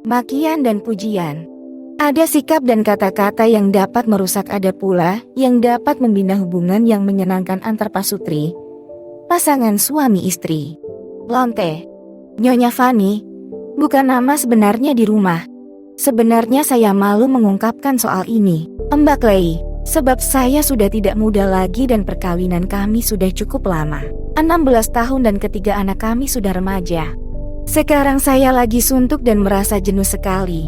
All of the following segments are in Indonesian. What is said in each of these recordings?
makian dan pujian. Ada sikap dan kata-kata yang dapat merusak, ada pula yang dapat membina hubungan yang menyenangkan antar pasutri, pasangan suami istri. Lonte, Nyonya Fanny, bukan nama sebenarnya di rumah. Sebenarnya saya malu mengungkapkan soal ini, Mbak Lei, sebab saya sudah tidak muda lagi dan perkawinan kami sudah cukup lama. 16 tahun dan ketiga anak kami sudah remaja. Sekarang saya lagi suntuk dan merasa jenuh sekali.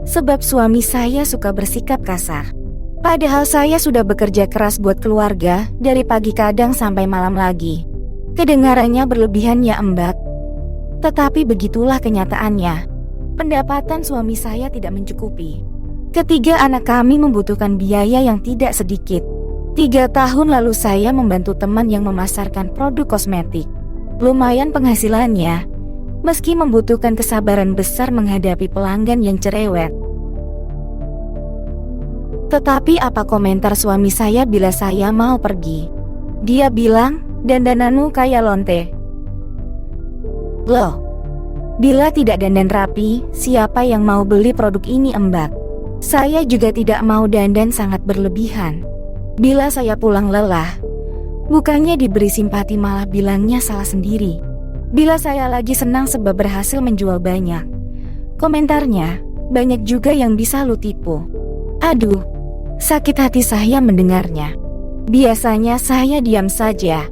Sebab suami saya suka bersikap kasar. Padahal saya sudah bekerja keras buat keluarga, dari pagi kadang sampai malam lagi. Kedengarannya berlebihan ya Mbak. Tetapi begitulah kenyataannya. Pendapatan suami saya tidak mencukupi. Ketiga anak kami membutuhkan biaya yang tidak sedikit. 3 tahun lalu saya membantu teman yang memasarkan produk kosmetik. Lumayan penghasilannya, meski membutuhkan kesabaran besar menghadapi pelanggan yang cerewet. Tetapi apa komentar suami saya bila saya mau pergi? Dia bilang, dandananmu kayak lonte. Loh, bila tidak dandan rapi, siapa yang mau beli produk ini Mbak? Saya juga tidak mau dandan sangat berlebihan. Bila saya pulang lelah, bukannya diberi simpati malah bilangnya salah sendiri. Bila saya lagi senang sebab berhasil menjual banyak, komentarnya, banyak juga yang bisa lu tipu. Aduh, sakit hati saya mendengarnya. Biasanya saya diam saja.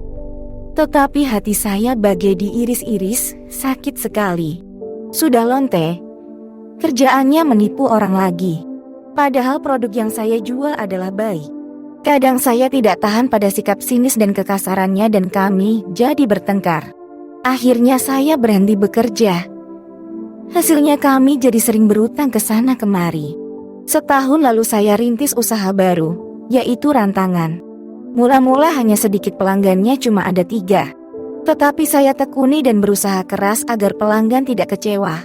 Tetapi hati saya bagai diiris-iris, sakit sekali. Sudah lonte, kerjaannya menipu orang lagi. Padahal produk yang saya jual adalah baik. Kadang saya tidak tahan pada sikap sinis dan kekasarannya dan kami jadi bertengkar. Akhirnya saya berhenti bekerja. Hasilnya kami jadi sering berutang ke sana kemari. Setahun lalu saya rintis usaha baru, yaitu rantangan. Mula-mula hanya sedikit pelanggannya, cuma ada 3. Tetapi saya tekuni dan berusaha keras agar pelanggan tidak kecewa.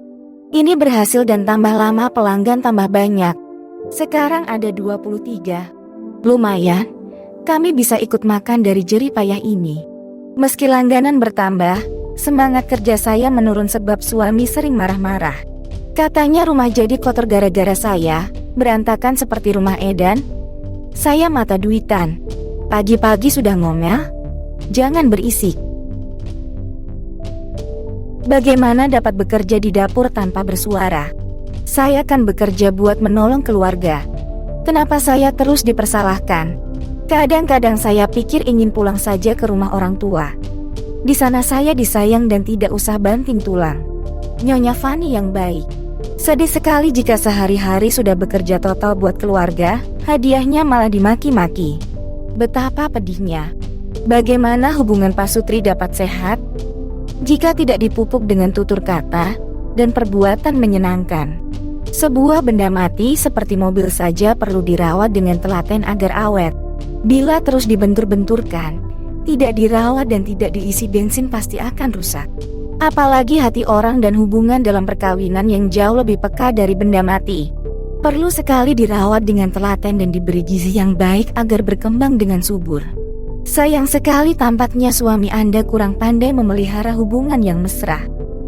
Ini berhasil dan tambah lama pelanggan tambah banyak. Sekarang ada 23. Lumayan, kami bisa ikut makan dari jerih payah ini. Meski langganan bertambah, semangat kerja saya menurun sebab suami sering marah-marah. Katanya rumah jadi kotor gara-gara saya, berantakan seperti rumah edan. Saya mata duitan. Pagi-pagi sudah ngomel, jangan berisik. Bagaimana dapat bekerja di dapur tanpa bersuara? Saya kan bekerja buat menolong keluarga. Kenapa saya terus dipersalahkan? Kadang-kadang saya pikir ingin pulang saja ke rumah orang tua. Di sana saya disayang dan tidak usah banting tulang. Nyonya Fanny yang baik. Sedih sekali jika sehari-hari sudah bekerja total buat keluarga, hadiahnya malah dimaki-maki. Betapa pedihnya. Bagaimana hubungan pasutri dapat sehat jika tidak dipupuk dengan tutur kata dan perbuatan menyenangkan? Sebuah benda mati seperti mobil saja perlu dirawat dengan telaten agar awet. Bila terus dibentur-benturkan, tidak dirawat dan tidak diisi bensin pasti akan rusak. Apalagi hati orang dan hubungan dalam perkawinan yang jauh lebih peka dari benda mati. Perlu sekali dirawat dengan telaten dan diberi gizi yang baik agar berkembang dengan subur. Sayang sekali tampaknya suami Anda kurang pandai memelihara hubungan yang mesra.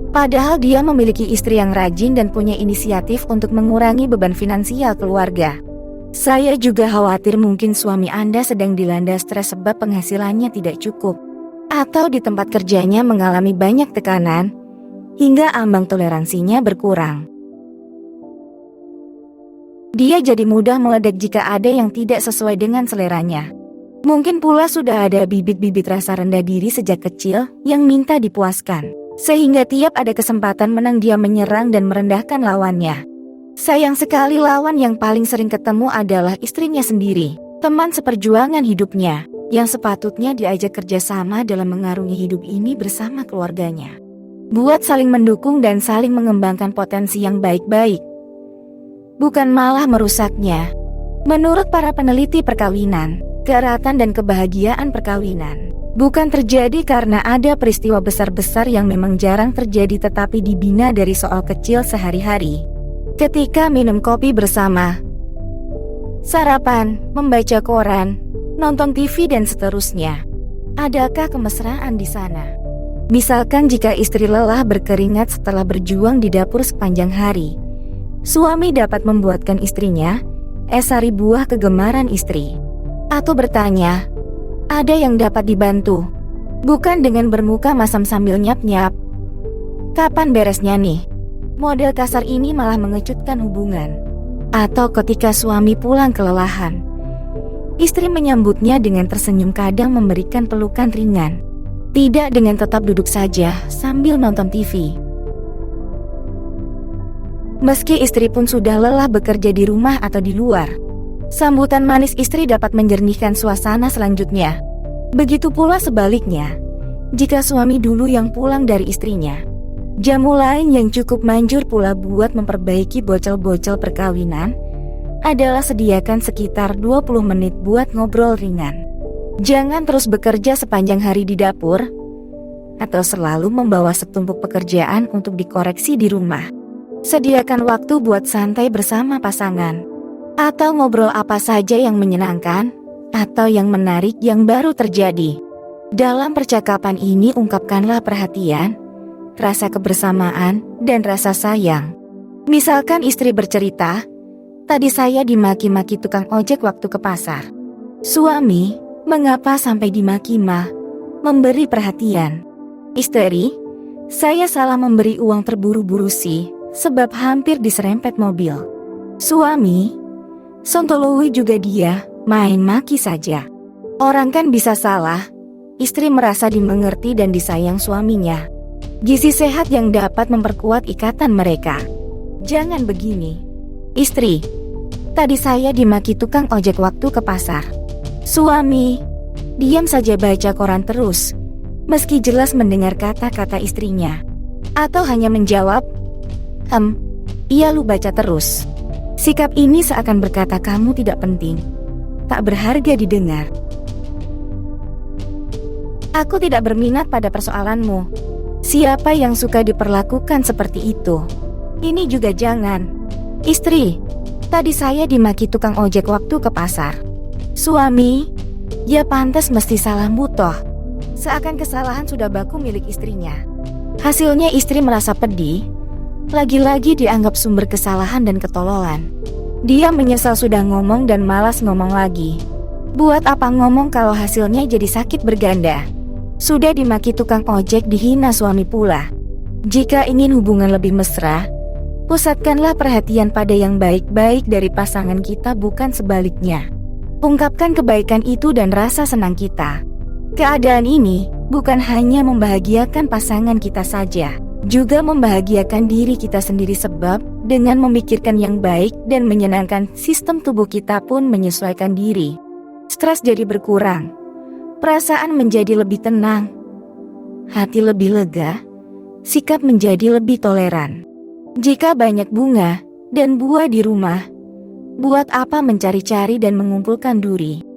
Padahal dia memiliki istri yang rajin dan punya inisiatif untuk mengurangi beban finansial keluarga. Saya juga khawatir mungkin suami Anda sedang dilanda stres sebab penghasilannya tidak cukup. Atau di tempat kerjanya mengalami banyak tekanan, hingga ambang toleransinya berkurang. Dia jadi mudah meledak jika ada yang tidak sesuai dengan seleranya. Mungkin pula sudah ada bibit-bibit rasa rendah diri sejak kecil yang minta dipuaskan. Sehingga tiap ada kesempatan menang dia menyerang dan merendahkan lawannya. Sayang sekali lawan yang paling sering ketemu adalah istrinya sendiri, teman seperjuangan hidupnya, yang sepatutnya diajak kerjasama dalam mengarungi hidup ini bersama keluarganya. Buat saling mendukung dan saling mengembangkan potensi yang baik-baik. Bukan malah merusaknya. Menurut para peneliti perkawinan, keeratan dan kebahagiaan perkawinan bukan terjadi karena ada peristiwa besar-besar yang memang jarang terjadi tetapi dibina dari soal kecil sehari-hari. Ketika minum kopi bersama, sarapan, membaca koran, nonton TV dan seterusnya. Adakah kemesraan di sana? Misalkan jika istri lelah berkeringat setelah berjuang di dapur sepanjang hari, Suami dapat membuatkan istrinya esari buah kegemaran istri. Atau bertanya, ada yang dapat dibantu? Bukan dengan bermuka masam sambil nyap-nyap. Kapan beresnya nih? Model kasar ini malah mengecutkan hubungan. Atau ketika suami pulang kelelahan, istri menyambutnya dengan tersenyum, kadang memberikan pelukan ringan. Tidak dengan tetap duduk saja sambil nonton TV. Meski istri pun sudah lelah bekerja di rumah atau di luar, sambutan manis istri dapat menjernihkan suasana selanjutnya. Begitu pula sebaliknya, jika suami dulu yang pulang dari istrinya. Jamu lain yang cukup manjur pula buat memperbaiki bocel-bocel perkawinan adalah sediakan sekitar 20 menit buat ngobrol ringan. Jangan terus bekerja sepanjang hari di dapur, atau selalu membawa setumpuk pekerjaan untuk dikoreksi di rumah. Sediakan waktu buat santai bersama pasangan, atau ngobrol apa saja yang menyenangkan, atau yang menarik yang baru terjadi. Dalam percakapan ini ungkapkanlah perhatian, rasa kebersamaan, dan rasa sayang. Misalkan istri bercerita, tadi saya dimaki-maki tukang ojek waktu ke pasar. Suami, mengapa sampai dimaki mah? Memberi perhatian. Istri, saya salah memberi uang terburu-buru sih, sebab hampir diserempet mobil. Suami, sontolowi juga dia, main maki saja. Orang kan bisa salah. Istri merasa dimengerti dan disayang suaminya. Gizi sehat yang dapat memperkuat ikatan mereka. Jangan begini. Istri, tadi saya dimaki tukang ojek waktu ke pasar. Suami, diam saja baca koran terus, meski jelas mendengar kata-kata istrinya. Atau hanya menjawab, iya lu baca terus. Sikap ini seakan berkata kamu tidak penting, tak berharga didengar. Aku tidak berminat pada persoalanmu. Siapa yang suka diperlakukan seperti itu? Ini juga jangan. Istri, tadi saya dimaki tukang ojek waktu ke pasar. Suami, ya pantas mesti salahmu toh. Seakan kesalahan sudah baku milik istrinya. Hasilnya istri merasa pedih, lagi-lagi dianggap sumber kesalahan dan ketololan. Dia menyesal sudah ngomong dan malas ngomong lagi. Buat apa ngomong kalau hasilnya jadi sakit berganda? Sudah dimaki tukang ojek, dihina suami pula. Jika ingin hubungan lebih mesra, pusatkanlah perhatian pada yang baik-baik dari pasangan kita, bukan sebaliknya. Ungkapkan kebaikan itu dan rasa senang kita. Keadaan ini bukan hanya membahagiakan pasangan kita saja, juga membahagiakan diri kita sendiri, sebab dengan memikirkan yang baik dan menyenangkan, sistem tubuh kita pun menyesuaikan diri. Stres jadi berkurang, perasaan menjadi lebih tenang, hati lebih lega, sikap menjadi lebih toleran. Jika banyak bunga dan buah di rumah, buat apa mencari-cari dan mengumpulkan duri?